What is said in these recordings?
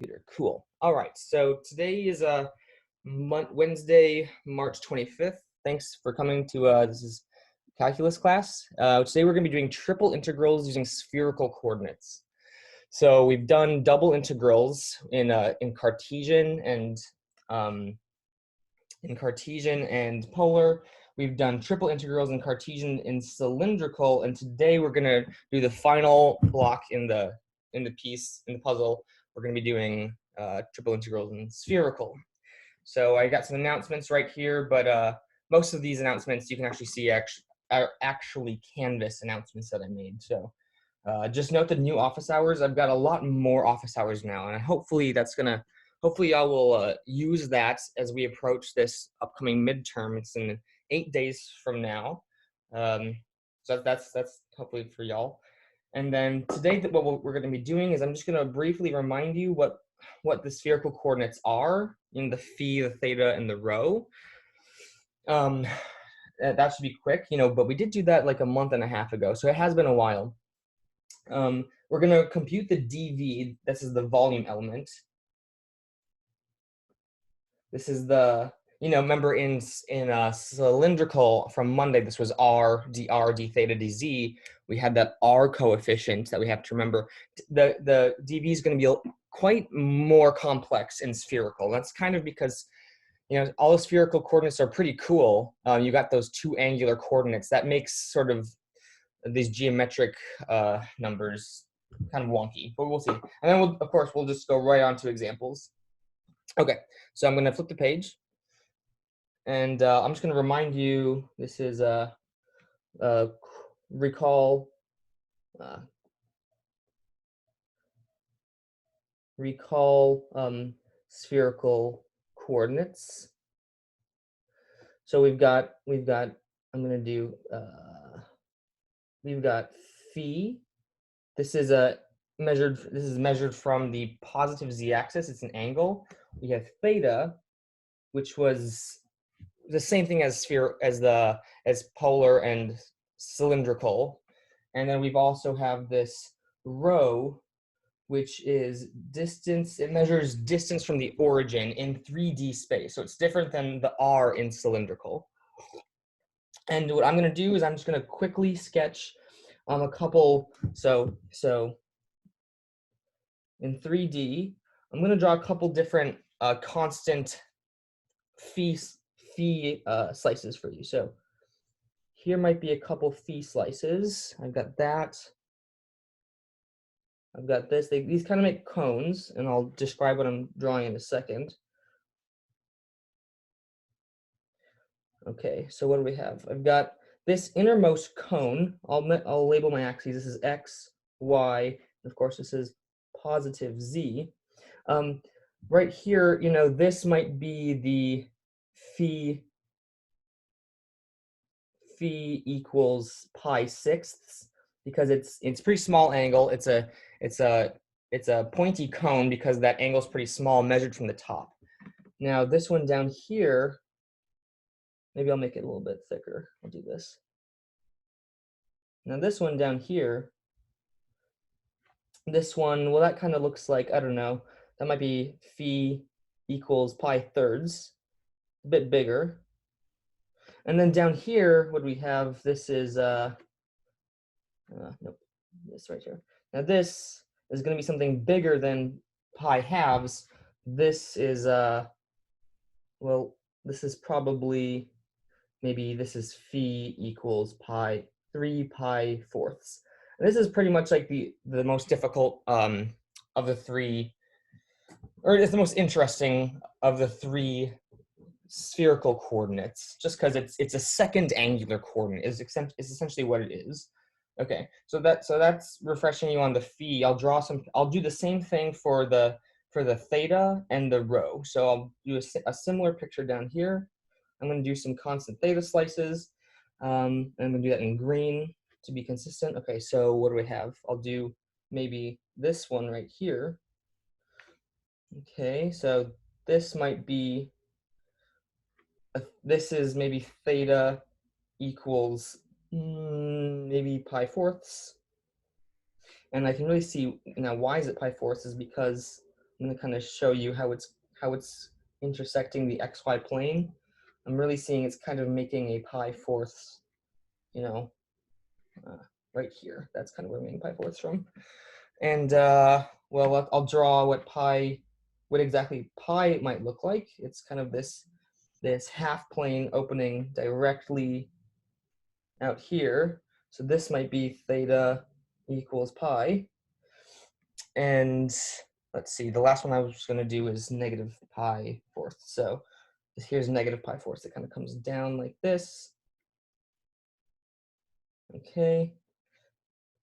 computer. Cool. All right. So today is Wednesday, March 25th. Thanks for coming to this is calculus class. Today we're going to be doing triple integrals using spherical coordinates. So we've done double integrals in Cartesian and polar. We've done triple integrals in Cartesian and cylindrical, and today we're going to do the final block in the puzzle. We're going to be doing triple integrals in spherical. So I got some announcements right here, but most of these announcements you can actually see are actually Canvas announcements that I made. So just note the new office hours. I've got a lot more office hours now, and hopefully y'all will use that as we approach this upcoming midterm. It's in 8 days from now. So that's hopefully for y'all. And then today what we're going to be doing is I'm just going to briefly remind you what the spherical coordinates are in the phi, the theta, and the rho. That should be quick, but we did do that like a month and a half ago, so it has been a while. We're going to compute the dv. This is the volume element. This is the, remember in cylindrical from Monday, this was r, dr, d theta, dz. We had that r coefficient that we have to remember. The dv is going to be quite more complex in spherical. That's kind of because, all the spherical coordinates are pretty cool. You got those two angular coordinates. That makes sort of these geometric numbers kind of wonky, but we'll see. And then of course, we'll just go right on to examples. Okay, so I'm going to flip the page, and I'm just going to remind you, this is recall spherical coordinates. So we've got I'm going to do we've got phi. This is measured from the positive z-axis. It's an angle. We have theta, which was the same thing as polar and cylindrical. And then we've also have this rho, which is distance. It measures distance from the origin in 3D space. So it's different than the r in cylindrical. And what I'm going to do is I'm just going to quickly sketch a couple. So in 3D, I'm going to draw a couple different constant phi slices for you. So here might be a couple phi slices. I've got that. I've got this. These kind of make cones, and I'll describe what I'm drawing in a second. Okay, so what do we have? I've got this innermost cone. I'll label my axes. This is x, y, and of course this is positive z. Right here, this might be the phi equals pi sixths, because it's pretty small angle. It's a pointy cone because that angle is pretty small measured from the top. Now this one down here, maybe I'll make it a little bit thicker. I'll do this. Now this one down here, this one, well, that kind of looks like, I don't know, that might be phi equals pi thirds, a bit bigger. And then down here, what we have, this is, nope, this right here. Now this is going to be something bigger than pi halves. This is, well, this is probably, maybe this is phi equals 3 pi fourths. And this is pretty much like the most difficult of the three, or it's the most interesting of the three spherical coordinates, just because it's a second angular coordinate. Is essentially what it is. Okay, so that's refreshing you on the phi. I'll do the same thing for the theta and the rho. So I'll do a similar picture down here. I'm going to do some constant theta slices. And I'm going to do that in green to be consistent. Okay, so what do we have? I'll do maybe this one right here. Okay, so this might be, this is maybe theta equals maybe pi fourths. And I can really see now why is it pi fourths is because I'm going to kind of show you how it's intersecting the xy plane. I'm really seeing it's kind of making a pi fourths, you know, right here. That's kind of where I'm getting pi fourths from. And well, I'll draw what exactly pi might look like. It's kind of this half plane opening directly out here. So this might be theta equals pi. And let's see, the last one I was going to do is negative pi fourths. So here's negative pi fourths. It kind of comes down like this. Okay.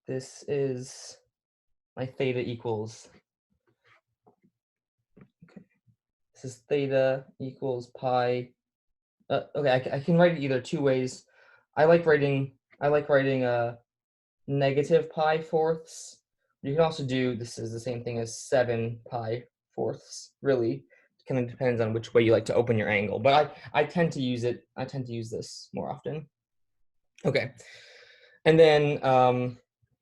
This is my theta equals. Okay. This is theta equals pi. Okay, I can write it either two ways. I like writing negative pi fourths. You can also do, this is the same thing as 7 pi fourths, really. It kind of depends on which way you like to open your angle, but I tend to use this more often. Okay, and then, well,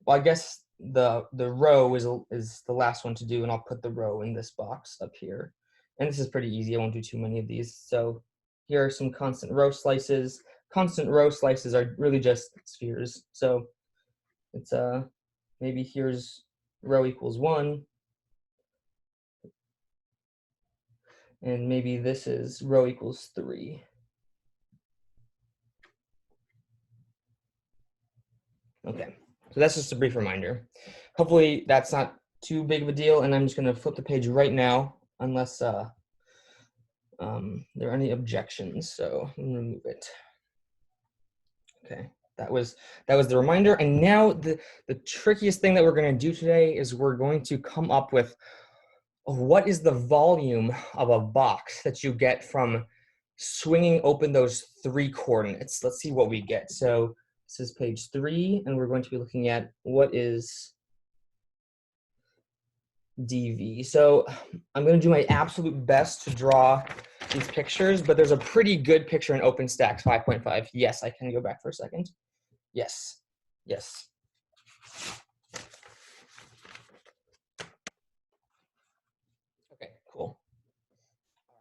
I guess the row is the last one to do, and I'll put the row in this box up here. And this is pretty easy, I won't do too many of these. So here are some constant row slices. Constant row slices are really just spheres. So it's maybe here's row equals 1, and maybe this is row equals 3. Okay, so that's just a brief reminder. Hopefully that's not too big of a deal, and I'm just going to flip the page right now, unless there are any objections. So I'm going to remove it. Okay, that was the reminder, and now the trickiest thing that we're going to do today is we're going to come up with what is the volume of a box that you get from swinging open those 3 coordinates. Let's see what we get. So this is page 3, and we're going to be looking at what is dv. So I'm going to do my absolute best to draw these pictures, but there's a pretty good picture in OpenStax 5.5. Yes, I can go back for a second. Yes, yes. Okay, cool. All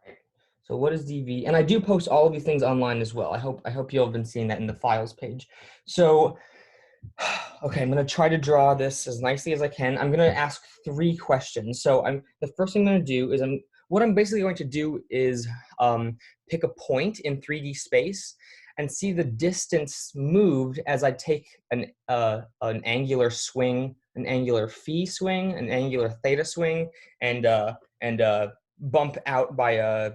right. So what is dv? And I do post all of these things online as well. I hope you all have been seeing that in the files page. So okay, I'm going to try to draw this as nicely as I can. I'm going to ask 3 questions. So the first thing I'm going to do is what I'm basically going to do is pick a point in 3D space and see the distance moved as I take an angular swing, an angular phi swing, an angular theta swing, and bump out by a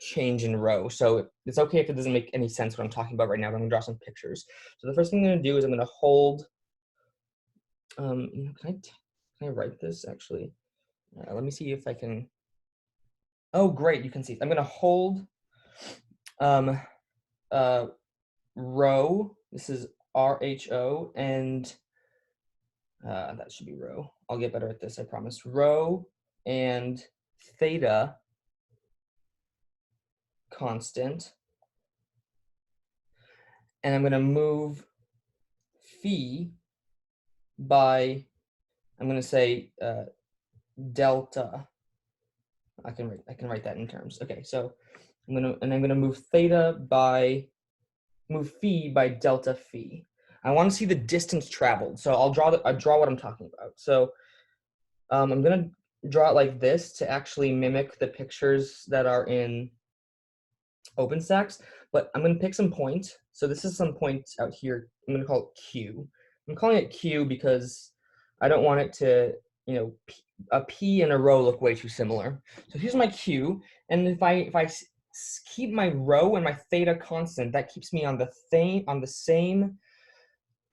change in row. So it's okay if it doesn't make any sense what I'm talking about right now, but I'm going to draw some pictures. So the first thing I'm going to do is I'm going to hold. Can I write this actually? Let me see if I can. Oh, great, you can see. I'm going to hold rho. This is RHO, and that should be rho. I'll get better at this, I promise. Rho and theta constant. And I'm going to move phi by, I'm going to say delta. I can write that in terms. Okay, so I'm going to move theta by, move phi by delta phi. I want to see the distance traveled, so I'll draw what I'm talking about. So I'm going to draw it like this to actually mimic the pictures that are in OpenStax, but I'm going to pick some point. So this is some point out here. I'm going to call it Q. I'm calling it Q because I don't want it to, a P and a rho look way too similar. So here's my Q, and if I keep my rho and my theta constant, that keeps me on the same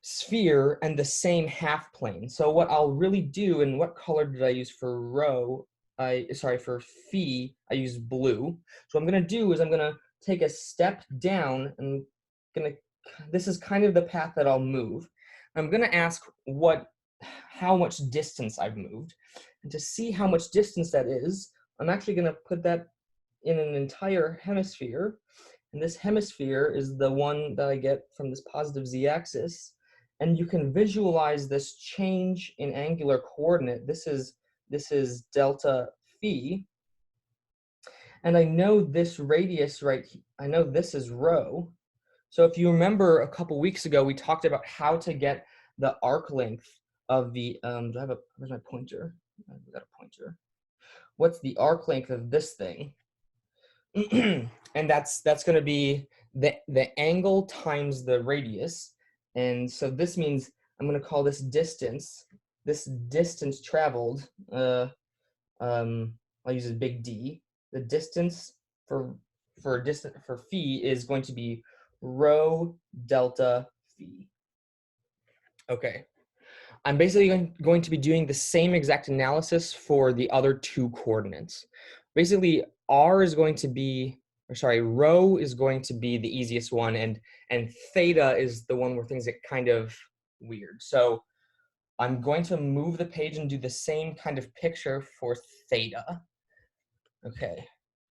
sphere and the same half plane. So what I'll really do, and what color did I use for rho? For phi, I used blue. So what I'm going to do is I'm going to take a step down, and this is kind of the path that I'll move. I'm going to ask how much distance I've moved. And to see how much distance that is, I'm actually going to put that in an entire hemisphere. And this hemisphere is the one that I get from this positive z-axis. And you can visualize this change in angular coordinate. This is delta phi. And I know this radius I know this is rho. So if you remember a couple weeks ago, we talked about how to get the arc length of the, where's my pointer? I've got a pointer. What's the arc length of this thing? And that's going to be the angle times the radius. And so this means I'm going to call this distance traveled, I'll use a big D. The distance for phi is going to be rho delta phi. Okay. I'm basically going to be doing the same exact analysis for the other two coordinates. Basically, rho is going to be the easiest one, and theta is the one where things get kind of weird. So I'm going to move the page and do the same kind of picture for theta. Okay,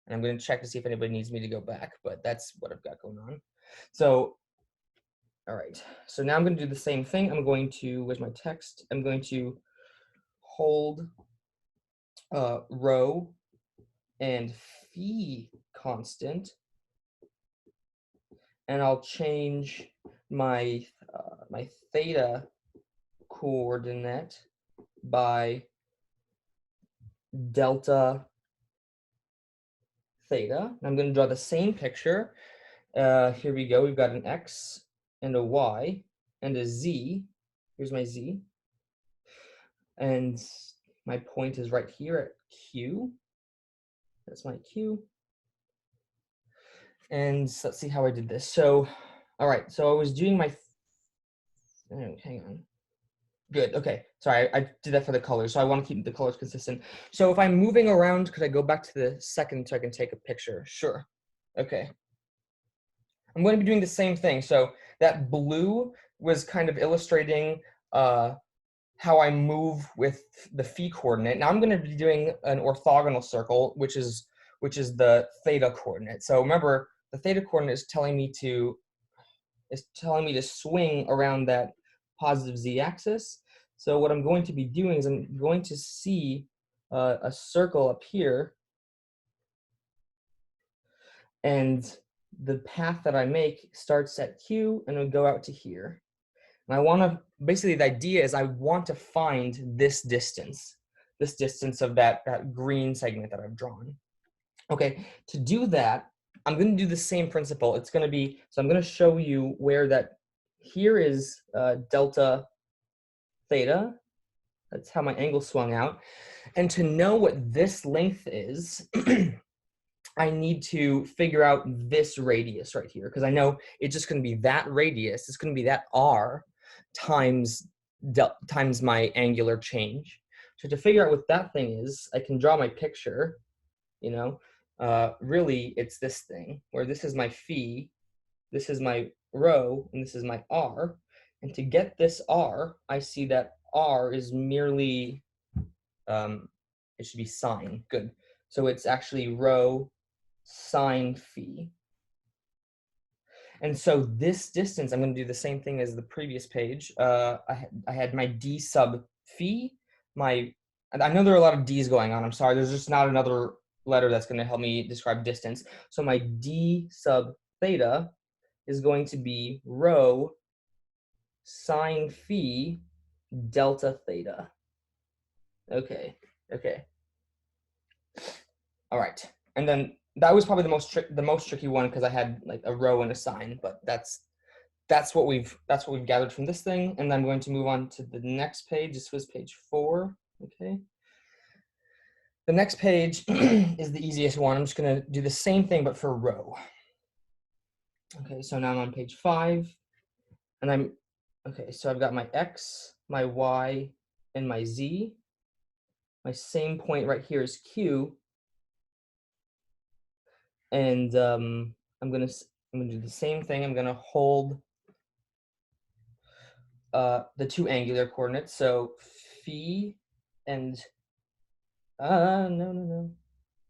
and I'm going to check to see if anybody needs me to go back, but that's what I've got going on. So, all right, so now I'm going to do the same thing. I'm going to, where's my text? I'm going to hold rho and phi constant, and I'll change my my theta coordinate by delta theta. I'm going to draw the same picture. Here we go. We've got an x and a y and a z. Here's my z. And my point is right here at Q. That's my Q. And let's see how I did this. So, all right. So I was doing my, hang on. Good. Okay. Sorry, I did that for the colors. So I want to keep the colors consistent. So if I'm moving around, could I go back to the second so I can take a picture? Sure. Okay. I'm going to be doing the same thing. So that blue was kind of illustrating how I move with the phi coordinate. Now I'm going to be doing an orthogonal circle, which is the theta coordinate. So remember, the theta coordinate is telling me to swing around that positive z-axis. So what I'm going to be doing is I'm going to see a circle up here, and the path that I make starts at Q and will go out to here. And I want to, basically the idea is I want to find this distance of that green segment that I've drawn. Okay, to do that, I'm going to do the same principle. It's going to be, so I'm going to show you where that, here is delta theta. That's how my angle swung out. And to know what this length is, I need to figure out this radius right here, because I know it's just going to be that radius. It's going to be that r times my angular change. So to figure out what that thing is, I can draw my picture. You know, really it's this thing where this is my phi, this is my rho, and this is my r. And to get this r, I see that r is merely, it should be sine. Good. So it's actually rho sine phi. And so this distance, I'm going to do the same thing as the previous page. I had my d sub phi. I know there are a lot of d's going on. I'm sorry. There's just not another letter that's going to help me describe distance. So my d sub theta is going to be rho sine phi delta theta. Okay. Okay. All right. And then that was probably the most tricky one because I had like a rho and a sine, but that's what we've gathered from this thing. And I'm going to move on to the next page. This was page 4. Okay. The next page is the easiest one. I'm just going to do the same thing, but for rho. Okay, so now I'm on page 5, and okay, so I've got my x, my y, and my z. My same point right here is Q. And I'm gonna do the same thing. I'm gonna hold the two angular coordinates. So phi and no,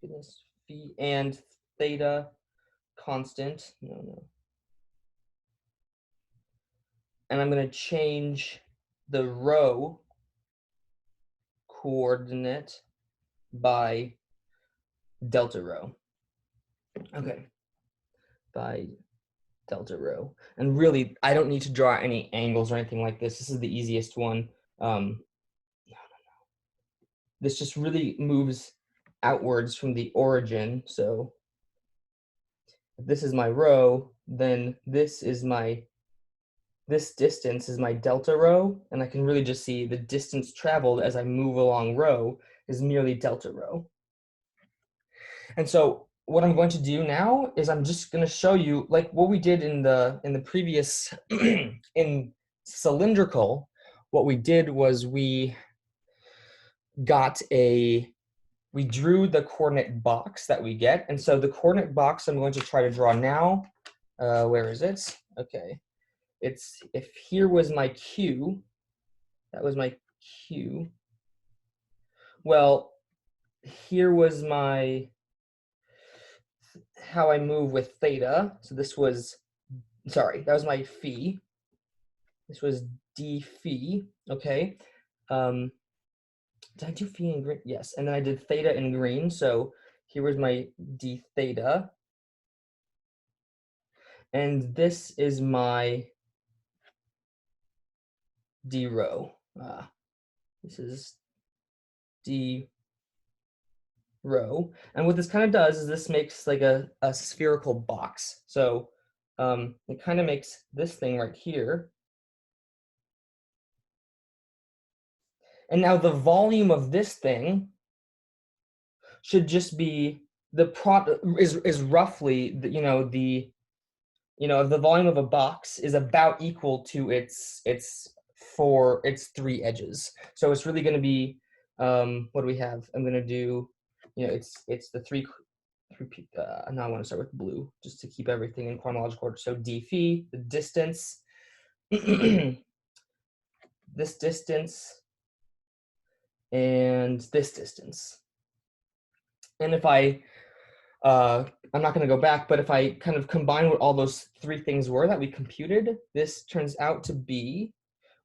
goodness, phi and theta constant. No. And I'm gonna change the rho coordinate by delta rho. Okay, by delta rho. And really, I don't need to draw any angles or anything like this. This is the easiest one. This just really moves outwards from the origin. So if this is my rho, then this distance is my delta rho, and I can really just see the distance traveled as I move along rho is merely delta rho. And so what I'm going to do now is I'm just going to show you like what we did in the previous in cylindrical. What we did was we drew the coordinate box that we get. And so the coordinate box I'm going to try to draw now, where is it? Okay, if here was my Q, that was my Q. Well, here was how I move with theta. So this was, sorry, that was my phi. This was dphi, okay. Did I do phi in green? Yes, and then I did theta in green. So here was my dtheta. And this is my d rho. This is d rho. And what this kind of does is this makes like a spherical box. So it kind of makes this thing right here. And now the volume of this thing should just be the product is roughly the volume of a box is about equal to its three edges. So it's really going to be what do we have? I'm going to do it's the three. Now I want to start with blue just to keep everything in chronological order. So d phi, the distance, this distance, and this distance. And if I'm not going to go back, but if I kind of combine what all those three things were that we computed, this turns out to be,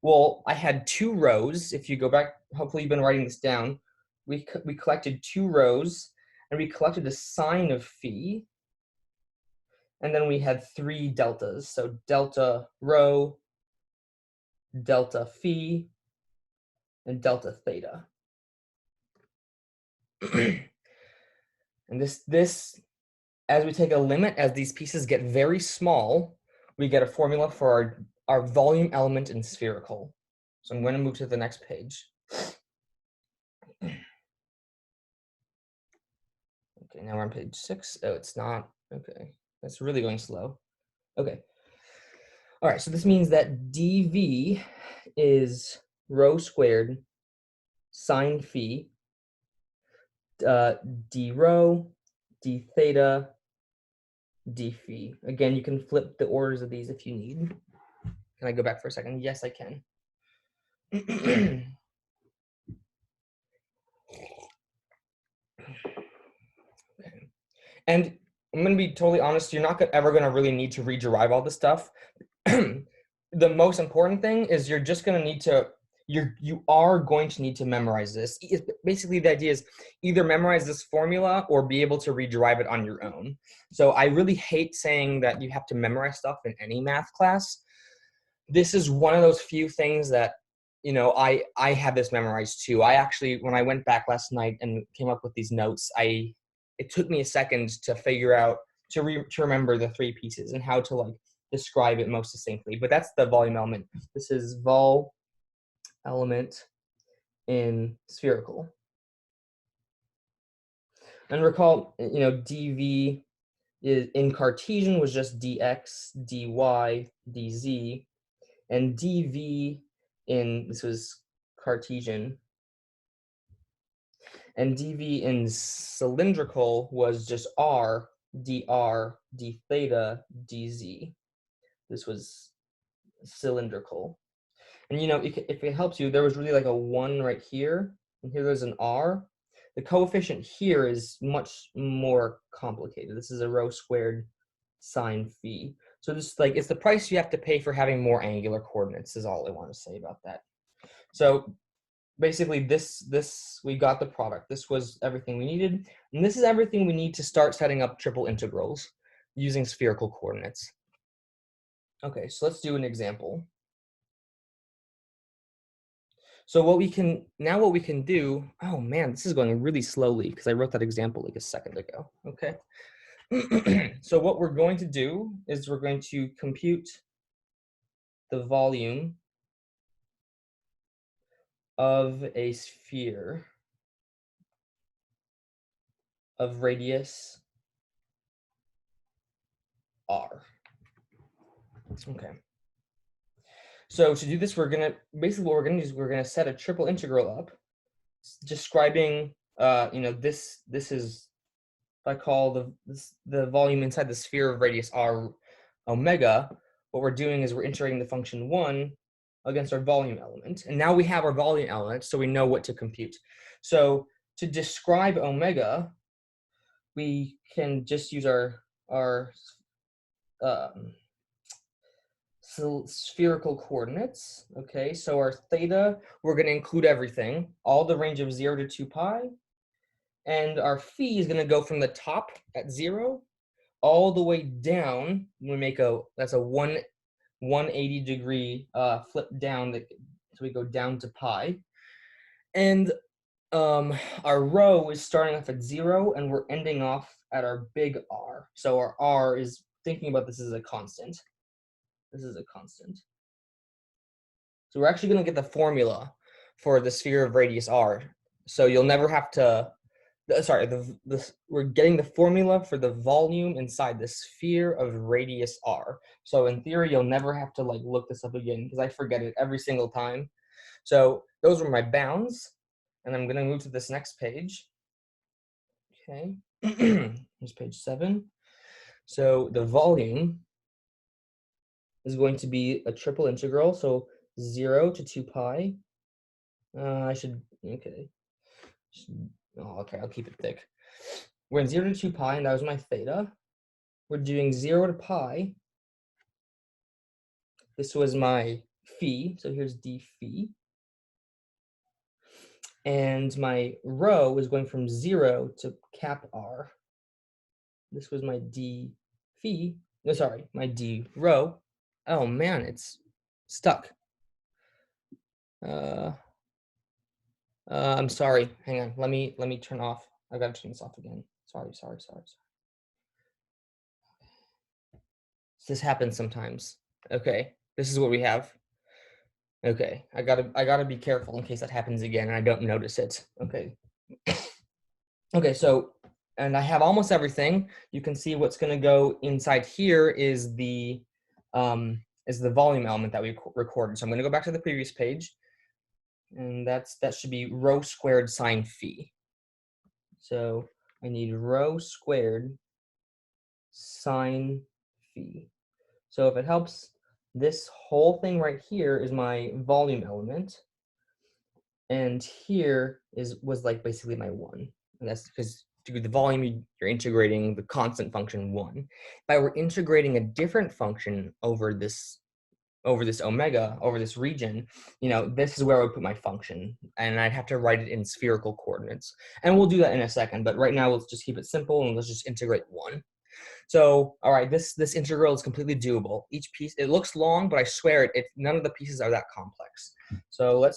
well, I had two rows. If you go back, hopefully you've been writing this down. We collected two rows, and we collected a sine of phi, and then we had three deltas. So delta rho, delta phi, and delta theta. And this, as we take a limit, as these pieces get very small, we get a formula for our volume element in spherical. So I'm going to move to the next page. Okay, now we're on page 6. Oh, it's not. Okay, that's really going slow. Okay. All right, so this means that dv is rho squared sine phi d rho, d theta, d phi. Again, you can flip the orders of these if you need. Can I go back for a second? Yes, I can. Okay. And I'm going to be totally honest, you're not ever going to really need to rederive all this stuff. The most important thing is you're just going to need to, you are going to need to memorize this. Basically, the idea is either memorize this formula or be able to rederive it on your own. So I really hate saying that you have to memorize stuff in any math class. This is one of those few things that, I had this memorized too. I actually, when I went back last night and came up with these notes, it took me a second to figure out, to remember the three pieces and how to like describe it most succinctly. But that's the volume element. This is vol element in spherical. And recall, dv is in Cartesian was just dx, dy, dz, and dv this was Cartesian, and dv in cylindrical was just r, dr, d theta, dz. This was cylindrical. And if it helps you, there was really like a 1 right here, and here there's an r. The coefficient here is much more complicated. This is a rho squared sine phi. So this it's the price you have to pay for having more angular coordinates is all I want to say about that. So basically this we got the product. This was everything we needed, and this is everything we need to start setting up triple integrals using spherical coordinates. Okay, so let's do an example. So what we can do, oh man, this is going really slowly because I wrote that example like a second ago. Okay. So what we're going to do is we're going to compute the volume of a sphere of radius r. Okay. So to do this, we're gonna basically what we're gonna do is we're gonna set a triple integral up, describing this is, if I call the volume inside the sphere of radius r omega, what we're doing is we're integrating the function 1 against our volume element. And now we have our volume element, so we know what to compute. So to describe omega, we can just use our spherical coordinates. Okay, so our theta, we're going to include everything, all the range of 0 to 2 pi. And our phi is going to go from the top at 0 all the way down. We make that's a 180 degree flip down, so we go down to pi. And our rho is starting off at 0 and we're ending off at our big R. So our R is, thinking about this as a constant. This is a constant. So we're actually going to get the formula for the sphere of radius r. So you'll never have to, we're getting the formula for the volume inside the sphere of radius r. So in theory, you'll never have to like look this up again because I forget it every single time. So those were my bounds, and I'm going to move to this next page. Okay, here's page 7. So the volume is going to be a triple integral, so 0 to 2 pi. Okay, I'll keep it thick. We're in 0 to 2 pi, and that was my theta. We're doing 0 to pi. This was my phi, so here's d phi. And my rho is going from 0 to cap r. This was my d phi. No, sorry, my d rho. Oh man, it's stuck. I'm sorry. Hang on. Let me turn off. I gotta turn this off again. Sorry. This happens sometimes. Okay, this is what we have. Okay, I gotta be careful in case that happens again and I don't notice it. Okay. Okay, so, and I have almost everything. You can see what's gonna go inside here is the volume element that we recorded. So I'm gonna go back to the previous page, and that should be rho squared sine phi. So I need rho squared sine phi. So if it helps, this whole thing right here is my volume element, and here was like basically my 1, and that's because to the volume you're integrating the constant function 1. If I were integrating a different function over this omega, over this region, this is where I would put my function, and I'd have to write it in spherical coordinates. And we'll do that in a second, but right now let's just keep it simple and let's just integrate 1. So, all right, this integral is completely doable. Each piece, it looks long, but I swear none of the pieces are that complex. So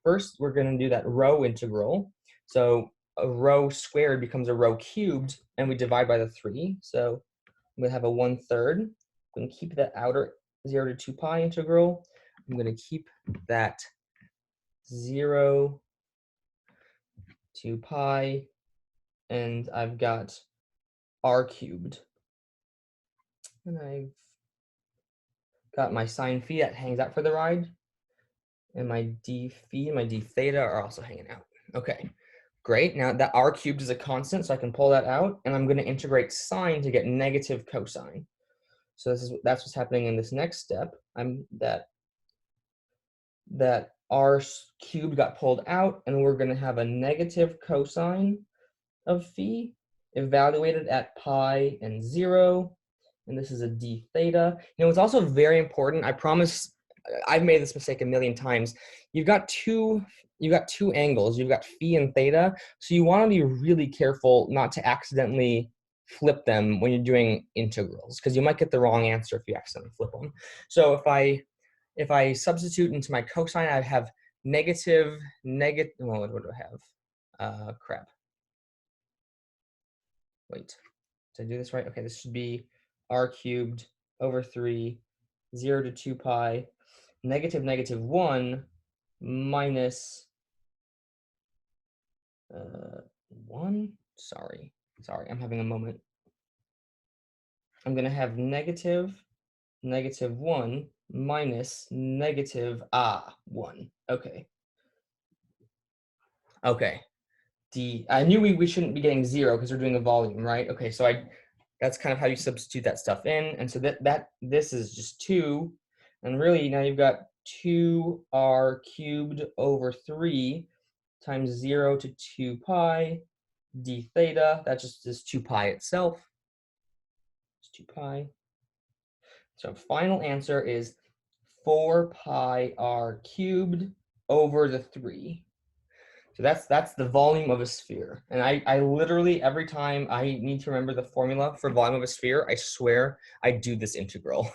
first we're going to do that rho integral. So a rho squared becomes a rho cubed, and we divide by the 3. So I'm going to have a 1/3. I'm going to keep that outer 0 to 2 pi integral. I'm going to keep that 0 to pi, and I've got r cubed. And I've got my sine phi that hangs out for the ride, and my d phi and my d theta are also hanging out. Okay, great. Now that r cubed is a constant, so I can pull that out, and I'm going to integrate sine to get negative cosine. So that's what's happening in this next step. That r cubed got pulled out, and we're going to have a negative cosine of phi evaluated at pi and 0. And this is a d theta. It's also very important. I promise I've made this mistake a million times. You've got two angles. You've got phi and theta. So you want to be really careful not to accidentally flip them when you're doing integrals, because you might get the wrong answer if you accidentally flip them. So if I substitute into my cosine, I have negative, well, what do I have? Crap. Wait, did I do this right? Okay, this should be r cubed over 3, 0 to 2 pi, negative negative 1 minus 1. Sorry, I'm having a moment. I'm going to have negative negative 1 minus negative 1. Okay. Okay. I knew we shouldn't be getting 0 because we're doing a volume, right? Okay, so that's kind of how you substitute that stuff in. And so this is just 2. And really now you've got 2r cubed over 3 times 0 to 2 pi d theta. That just is 2 pi itself. It's 2 pi. So final answer is 4 pi r cubed over the 3. So that's the volume of a sphere. And I literally, every time I need to remember the formula for volume of a sphere, I swear I do this integral.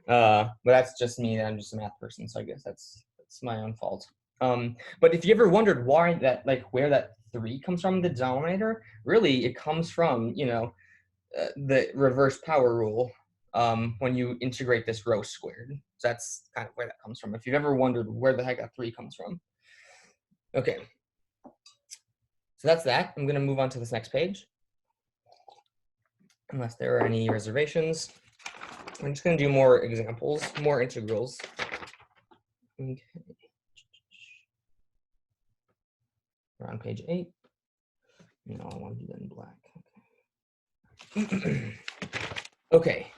But that's just me. I'm just a math person, so I guess that's my own fault. But if you ever wondered why that, like where that 3 comes from in the denominator, really it comes from, the reverse power rule when you integrate this rho squared. So that's kind of where that comes from. If you've ever wondered where the heck that 3 comes from. Okay. So that's that. I'm going to move on to this next page. Unless there are any reservations. I'm just going to do more examples, more integrals. Okay. We're on page 8. No, I want to do that in black. Okay. Okay.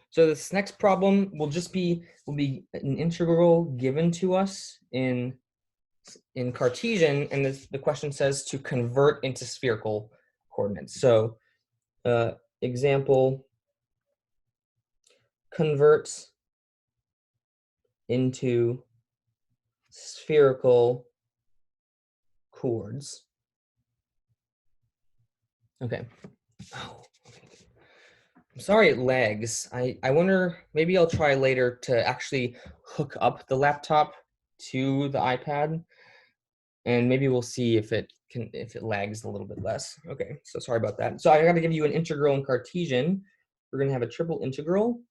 So this next problem will be an integral given to us in Cartesian, and the question says to convert into spherical coordinates. So example, converts into spherical chords. Okay. Oh, okay. I'm sorry it lags. I wonder, maybe I'll try later to actually hook up the laptop to the iPad, and maybe we'll see if it lags a little bit less. Okay, so sorry about that. So I got to give you an integral in Cartesian. We're going to have a triple integral.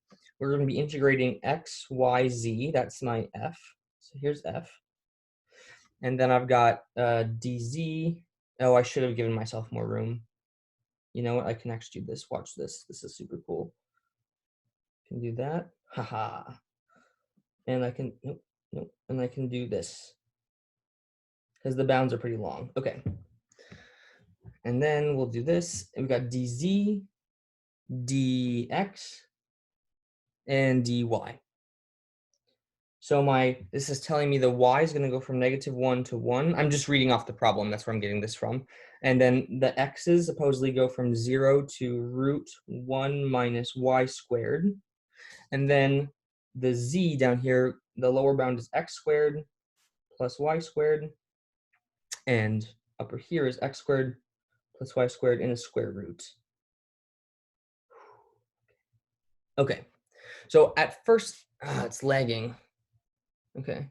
We're going to be integrating x, y, z. That's my f. So here's f. And then I've got dz. Oh, I should have given myself more room. You know what? I can actually do this. Watch this. This is super cool. Can do that. Haha. And I can, nope. And I can do this, because the bounds are pretty long. Okay. And then we'll do this. And we've got dz, dx, and dy. So this is telling me the y is going to go from -1 to 1. I'm just reading off the problem. That's where I'm getting this from. And then the x's supposedly go from 0 to √1 minus y squared. And then the z down here, the lower bound is x squared plus y squared. And upper here is x squared plus y squared in a square root. Okay. So at first, it's lagging. Okay.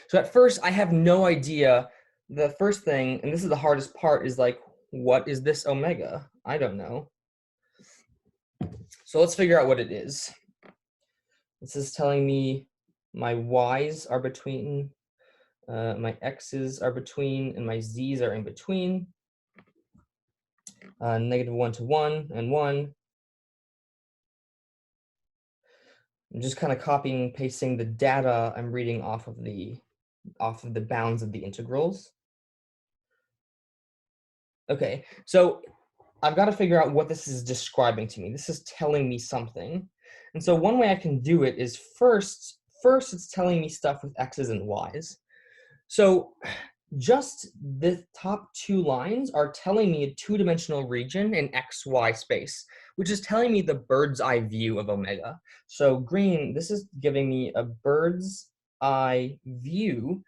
So at first, I have no idea. The first thing, and this is the hardest part, is like, what is this omega? I don't know. So let's figure out what it is. This is telling me my y's are between, my x's are between, and my z's are in between. -1 to 1 and 1. I'm just kind of copying and pasting the data I'm reading off of the bounds of the integrals. Okay, so I've got to figure out what this is describing to me. This is telling me something. And so one way I can do it is first it's telling me stuff with x's and y's. So just the top two lines are telling me a two-dimensional region in XY space, which is telling me the bird's eye view of omega. So green, this is giving me a bird's eye view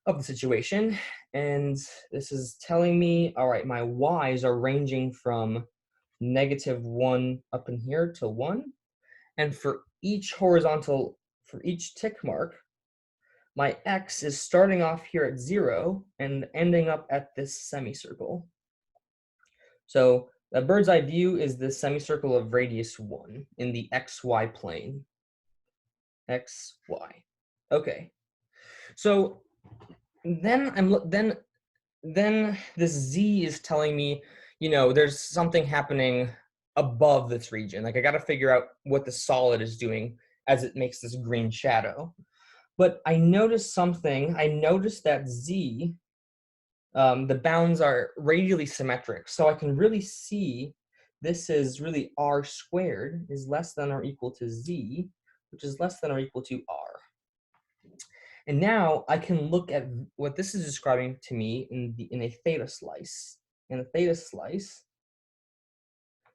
of the situation. And this is telling me, all right, my y's are ranging from -1 up in here to 1. And for each horizontal, for each tick mark, my x is starting off here at 0 and ending up at this semicircle. So the bird's eye view is the semicircle of radius 1 in the xy plane. xy. Okay. So then this z is telling me, you know, there's something happening above this region. Like I got to figure out what the solid is doing as it makes this green shadow. But I noticed something. I noticed that z, the bounds are radially symmetric. So I can really see this is really r squared is less than or equal to z, which is less than or equal to r. And now I can look at what this is describing to me in a theta slice. In a theta slice,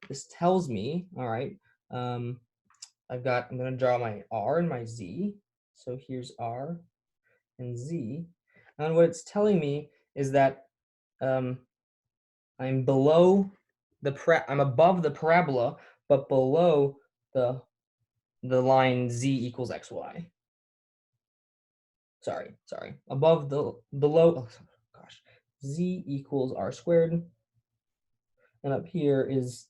this tells me, all right, I'm going to draw my r and my z. So here's r and z. And what it's telling me is that I'm below I'm above the parabola, but below the line z equals xy. Sorry, above below, oh gosh, z equals r squared, and up here is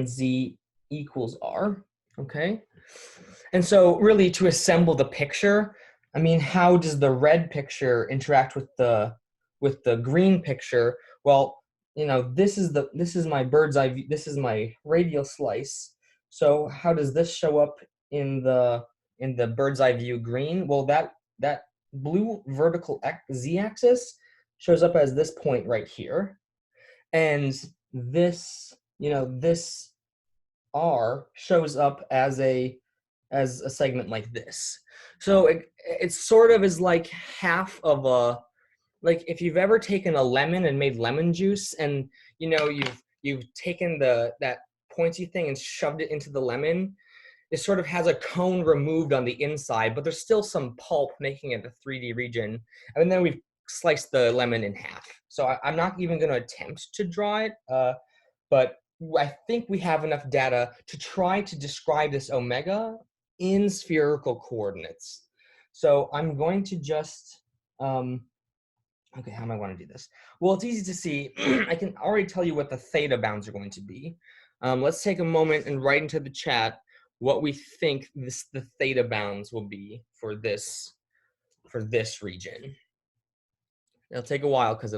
z equals r, okay? And so really to assemble the picture, I mean, how does the red picture interact with the green picture? Well, you know, this is my bird's eye view, this is my radial slice. So how does this show up in the bird's eye view green? Well, that blue vertical z-axis shows up as this point right here, and this, you know, this r shows up as a segment like this. So it sort of is like half of a, like if you've ever taken a lemon and made lemon juice, and you know you've taken that pointy thing and shoved it into the lemon. It sort of has a cone removed on the inside, but there's still some pulp making it a 3D region. And then we've sliced the lemon in half. So I'm not even going to attempt to draw it, but I think we have enough data to try to describe this omega in spherical coordinates. So I'm going to just, okay, how am I going to do this? Well, it's easy to see. I can already tell you what the theta bounds are going to be. Let's take a moment and write into the chat what we think the theta bounds will be for this region. It'll take a while because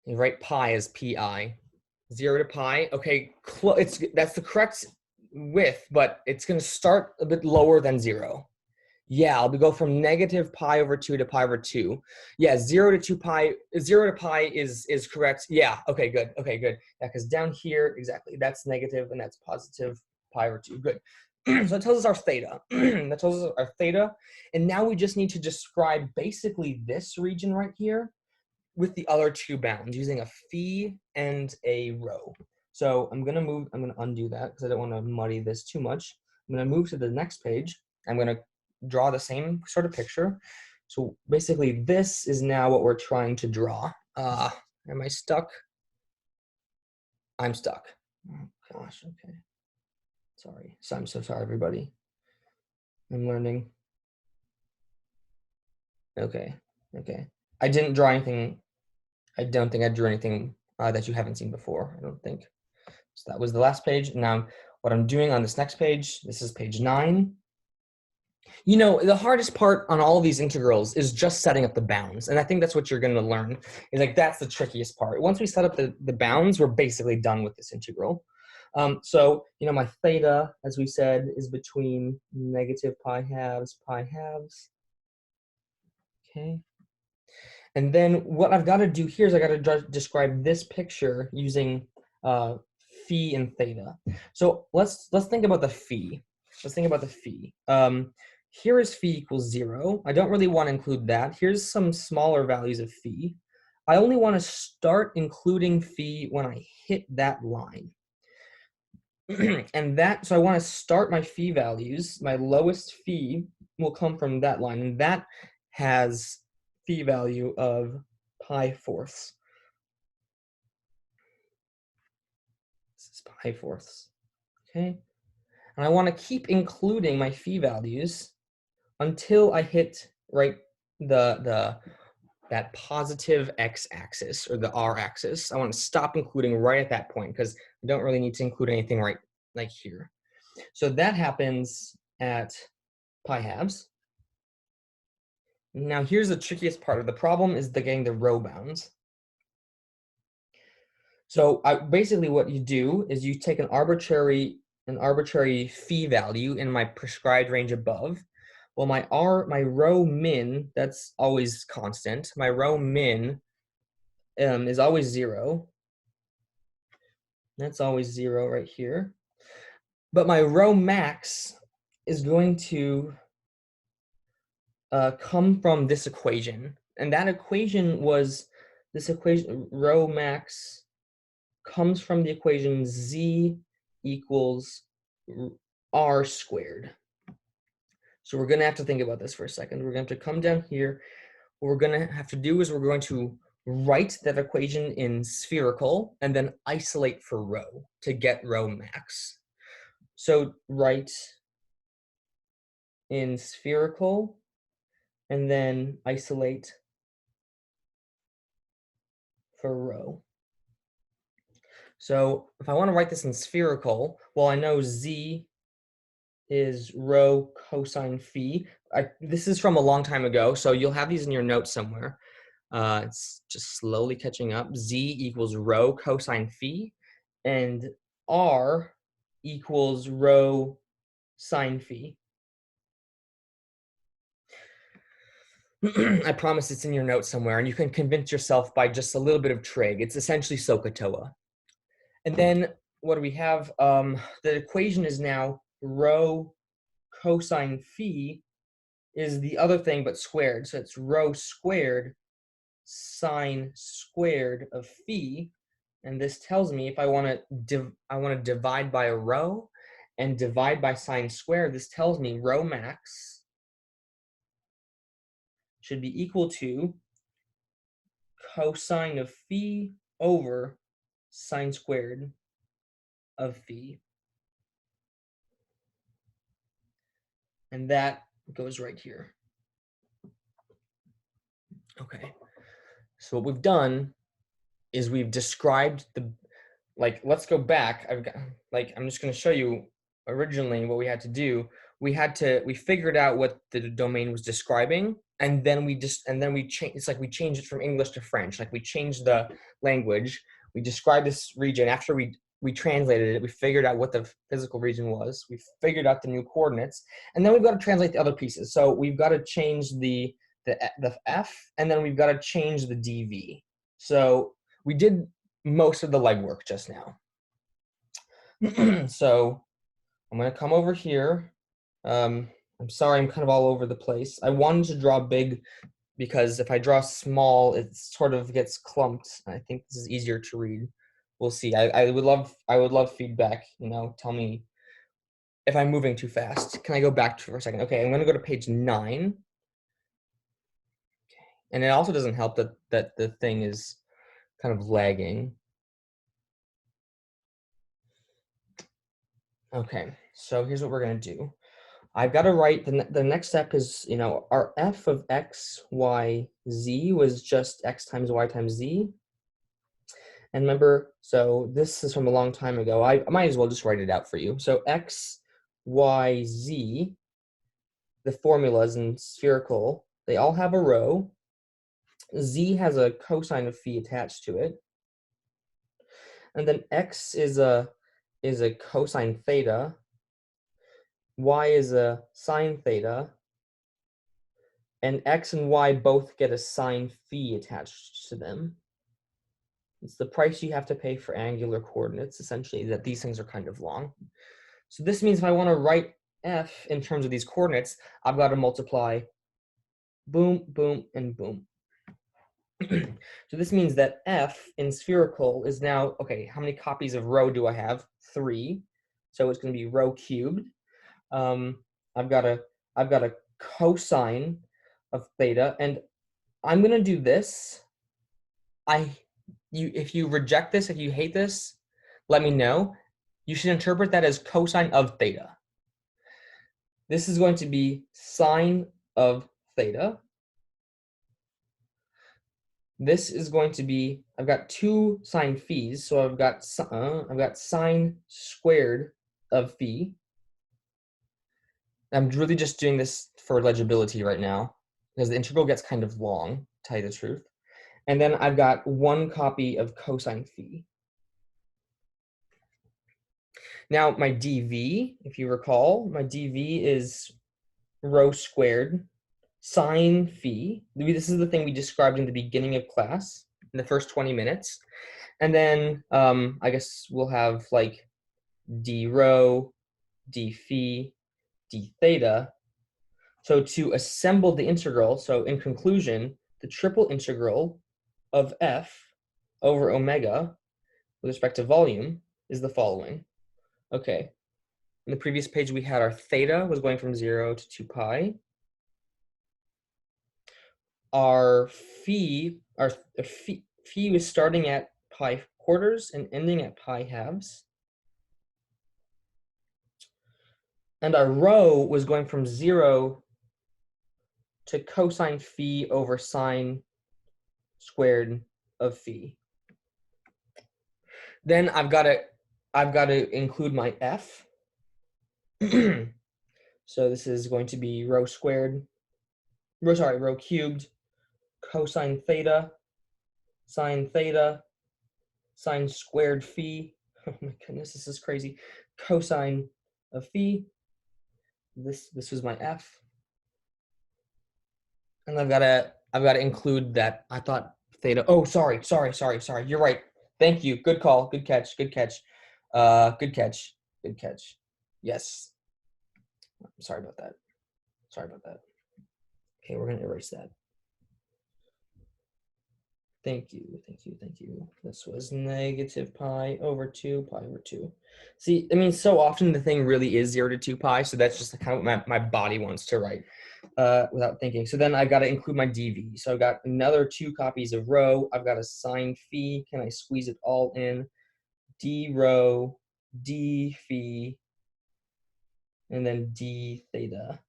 you write pi as pi, 0 to pi. Okay, that's the correct width, but it's going to start a bit lower than 0. Yeah, I'll go from -pi/2 to pi/2. Yeah, 0 to 2 pi, 0 to pi is correct. Yeah, okay, good. Okay, good. Yeah, because down here, exactly, that's negative and that's positive pi/2. Good. So that tells us our theta. That tells us our theta. And now we just need to describe basically this region right here with the other two bounds using a phi and a rho. So I'm going to undo that because I don't want to muddy this too much. I'm going to move to the next page. I'm going to draw the same sort of picture. So basically this is now what we're trying to draw. Am I stuck? I'm stuck. Oh gosh, okay. Sorry. So I'm so sorry, everybody. I'm learning. Okay, okay. I didn't draw anything. I don't think I drew anything that you haven't seen before, I don't think. So that was the last page. Now, what I'm doing on this next page, this is page 9. You know, the hardest part on all of these integrals is just setting up the bounds. And I think that's what you're going to learn. Is like, that's the trickiest part. Once we set up the bounds, we're basically done with this integral. So, you know, my theta, as we said, is between -pi/2. Okay. And then what I've got to do here is I got to describe this picture using phi and theta. So let's think about the phi. Let's think about the phi. here is phi equals 0. I don't really want to include that. Here's some smaller values of phi. I only want to start including phi when I hit that line. And that, so I want to start my phi values. My lowest phi will come from that line, and that has phi value of pi fourths. This is pi fourths, okay? And I want to keep including my phi values until I hit that positive x-axis or the r-axis. I want to stop including right at that point because I don't really need to include anything right like here. So that happens at pi halves. Now here's the trickiest part of the problem is getting the row bounds. So basically what you do is you take an arbitrary phi value in my prescribed range above. Well, my row min, that's always constant. My row min is always 0. That's always 0 right here. But my row max is going to come from this equation. And that equation was, this equation, row max comes from the equation z equals r squared. So we're going to have to think about this for a second. We're going to have to come down here. What we're going to have to do is we're going to write that equation in spherical and then isolate for row to get row max. So write in spherical and then isolate for row. So if I want to write this in spherical, well, I know z is rho cosine phi. This is from a long time ago, so you'll have these in your notes somewhere. It's just slowly catching up. Z equals rho cosine phi, and R equals rho sine phi. I promise it's in your notes somewhere, and you can convince yourself by just a little bit of trig. It's essentially SOHCAHTOA. And then what do we have? The equation is now rho cosine phi is the other thing but squared. So it's rho squared sine squared of phi. And this tells me if I want to divide by a row and divide by sine squared, this tells me rho max should be equal to cosine of phi over sine squared of phi. And that goes right here. Okay. So what we've done is we've described let's go back. I'm just going to show you originally what we had to do. We figured out what the domain was describing, and then we changed. It's like we changed it from English to French. Like we changed the language. We described this region after we translated it. We figured out what the physical region was. We figured out the new coordinates, and then we've got to translate the other pieces. So we've got to change the f, and then we've got to change the dv. So we did most of the legwork just now. So I'm going to come over here. I'm sorry, I'm kind of all over the place. I wanted to draw big because if I draw small, it sort of gets clumped. I think this is easier to read. We'll see. I would love feedback. Tell me if I'm moving too fast. Can I go back for a second? Okay, I'm going to go to page 9. Okay. And it also doesn't help that the thing is kind of lagging. Okay, so here's what we're going to do. I've got to write, the next step is, our f of x, y, z was just x times y times z. And remember, so this is from a long time ago. I might as well just write it out for you. So x, y, z, the formulas in spherical, they all have a row. Z has a cosine of phi attached to it. And then x is a cosine theta. Y is a sine theta, and x and y both get a sine phi attached to them. It's the price you have to pay for angular coordinates, essentially, that these things are kind of long. So this means if I want to write f in terms of these coordinates, I've got to multiply boom, boom, and boom. So this means that f in spherical is now, okay, how many copies of rho do I have? 3. So it's going to be rho cubed. I've got a cosine of theta, and I'm going to do this. If you reject this, if you hate this, let me know. You should interpret that as cosine of theta. This is going to be sine of theta. This is going to be, I've got 2 sine phis, so I've got sine squared of phi. I'm really just doing this for legibility right now because the integral gets kind of long, to tell you the truth. And then I've got 1 copy of cosine phi. Now my dv, if you recall, my dv is rho squared sine phi. This is the thing we described in the beginning of class in the first 20 minutes. And then I guess we'll have like d rho, d phi, d theta. So to assemble the integral, so in conclusion, the triple integral of f over omega with respect to volume is the following. Okay, in the previous page we had our theta was going from 0 to 2 pi. Our phi was starting at pi quarters and ending at pi halves. And our rho was going from 0 to cosine phi over sine squared of phi. Then I've got to include my f. So this is going to be rho cubed, cosine theta, sine squared phi. Oh my goodness, this is crazy. Cosine of phi. This was my f. And I've got to include that. I thought theta. Oh, sorry. You're right. Thank you. Good call. Good catch. Good catch. Yes. Sorry about that. Okay, we're going to erase that. Thank you. This was negative pi over 2, pi over 2. See, I mean, so often the thing really is 0 to 2 pi, so that's just kind of what my body wants to write without thinking. So then I've got to include my dv. So I've got another 2 copies of rho. I've got a sine phi. Can I squeeze it all in? D rho, d phi, and then d theta.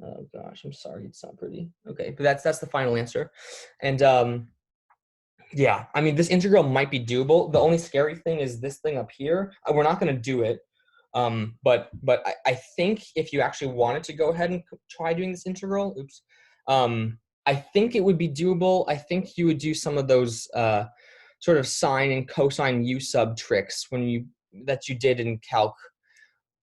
Oh gosh, I'm sorry, it's not pretty. Okay, but that's the final answer. And yeah, I mean, this integral might be doable. The only scary thing is this thing up here. We're not going to do it. But I think if you actually wanted to go ahead and try doing this integral, I think it would be doable. I think you would do some of those sort of sine and cosine u sub tricks that you did in Calc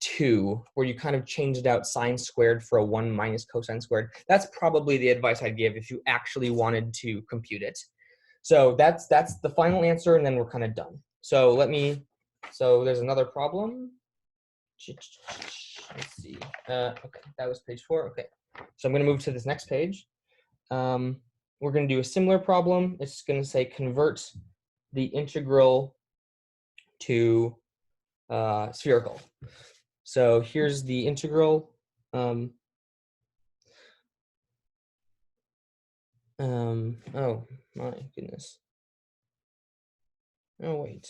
2, where you kind of changed out sine squared for a 1 minus cosine squared. That's probably the advice I'd give if you actually wanted to compute it. So that's the final answer, and then we're kind of done. So there's another problem. Let's see. Okay, that was page 4. Okay, so I'm going to move to this next page. We're going to do a similar problem. It's going to say convert the integral to spherical. So here's the integral. Oh my goodness. Oh wait.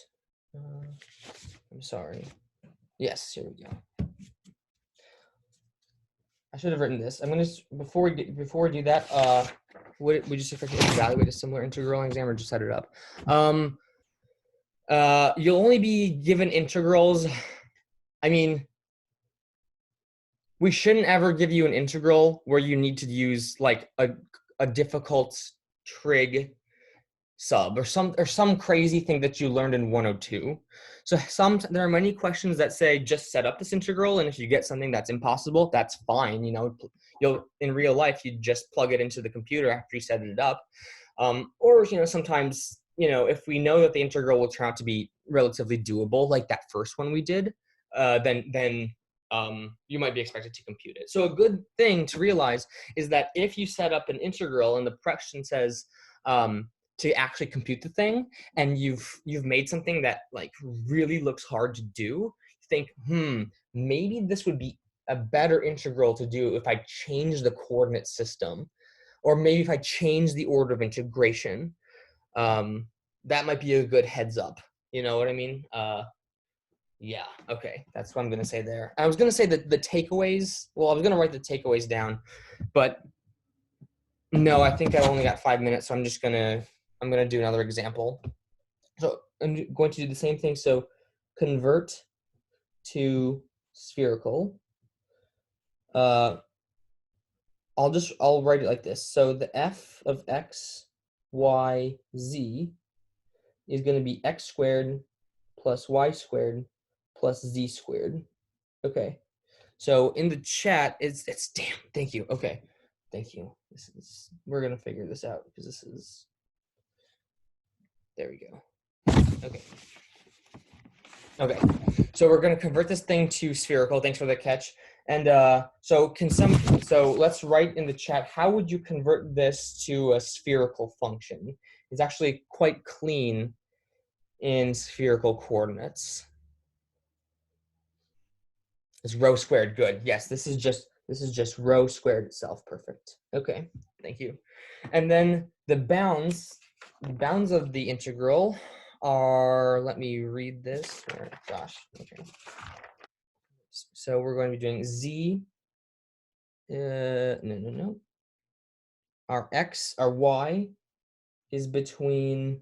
I'm sorry. Yes, here we go. I should have written this. I'm gonna before we do that. Would we just expect to evaluate a similar integral exam or just set it up? You'll only be given integrals. I mean, we shouldn't ever give you an integral where you need to use like a difficult trig sub or some crazy thing that you learned in 102. So there are many questions that say just set up this integral, and if you get something that's impossible, that's fine. You know, you'll in real life you just plug it into the computer after you set it up. Or sometimes if we know that the integral will turn out to be relatively doable, like that first one we did, then you might be expected to compute it. So a good thing to realize is that if you set up an integral and the question says to actually compute the thing, and you've made something that like really looks hard to do, think, maybe this would be a better integral to do if I change the coordinate system, or maybe if I change the order of integration. That might be a good heads up. You know what I mean? Yeah, okay, that's what I'm gonna say there. I was gonna say that the takeaways, well, I was gonna write the takeaways down, but no, I think I only got 5 minutes, so I'm gonna do another example. So I'm going to do the same thing. So convert to spherical. I'll write it like this. So the f of x, y, z is going to be x squared plus y squared plus z squared. Okay. So in the chat, it's damn. Thank you. Okay. Thank you. We're going to figure this out because this is, there we go. Okay. Okay. So we're going to convert this thing to spherical. Thanks for the catch. And so let's write in the chat, how would you convert this to a spherical function? It's actually quite clean in spherical coordinates. It's rho squared. Good. Yes, this is just rho squared itself. Perfect. Okay. Thank you. And then the bounds of the integral are, let me read this. Oh, gosh. Okay. So we're going to be doing z. No. Our y is between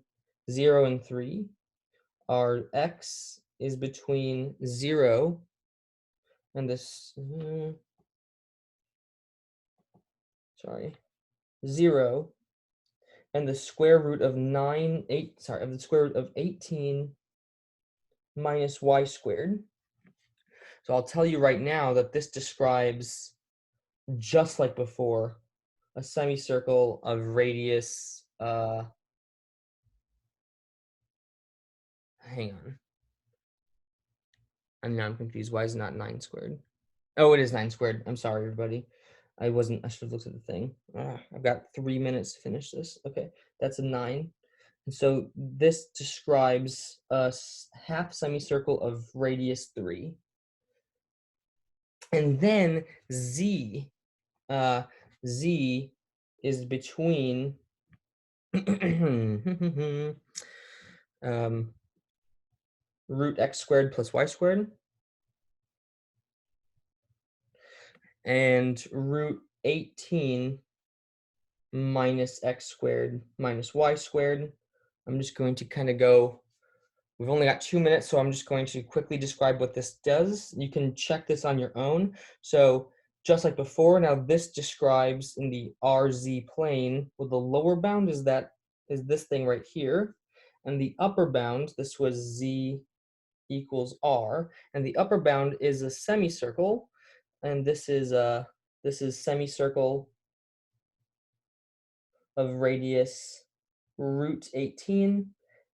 0 and 3. Our x is between 0 and this, 0 and the square root of the square root of 18 minus y squared. So I'll tell you right now that this describes, just like before, a semicircle of radius, hang on. Now I'm confused. Why is it not 9 squared? Oh, it is 9 squared. I'm sorry, everybody. I should have looked at the thing. I've got 3 minutes to finish this. Okay, that's a 9. And so this describes a half semicircle of radius 3. And then z is between root x squared plus y squared and root 18 minus x squared minus y squared. I'm just going to kind of go, we've only got 2 minutes, so I'm just going to quickly describe what this does. You can check this on your own. So just like before, now this describes in the RZ plane, well, the lower bound is this thing right here. And the upper bound, this was Z equals R. And the upper bound is a semicircle. And this is semicircle of radius root 18.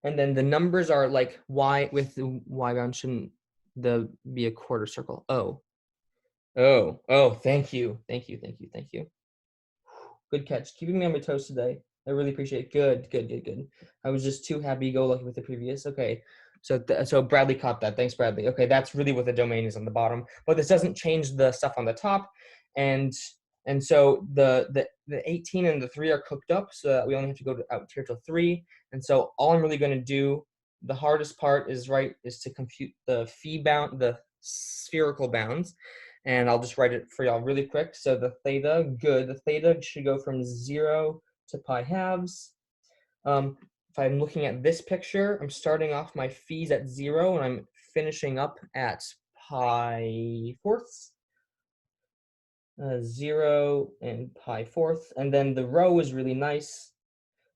And then the numbers are like y, with the y bound shouldn't be a quarter circle. Oh, thank you. Good catch. Keeping me on my toes today. I really appreciate it. Good. I was just too happy-go-lucky with the previous. Okay, so Bradley caught that. Thanks, Bradley. Okay, that's really what the domain is on the bottom. But this doesn't change the stuff on the top. And so the 18 and the 3 are cooked up, so that we only have to go out here till 3. And so all I'm really going to do, the hardest part is to compute the spherical bounds. And I'll just write it for y'all really quick. So the theta should go from 0 to pi halves. If I'm looking at this picture, I'm starting off my phis at 0 and I'm finishing up at pi fourths. 0 and pi fourth. And then the rho is really nice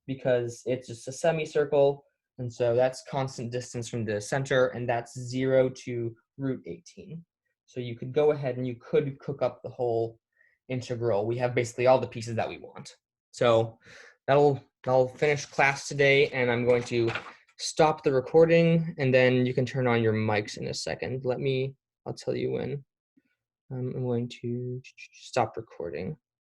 because it's just a semicircle. And so that's constant distance from the center, and that's 0 to root 18. So you could go ahead and you could cook up the whole integral. We have basically all the pieces that we want. So that'll finish class today, and I'm going to stop the recording, and then you can turn on your mics in a second. I'll tell you when. I'm going to stop recording.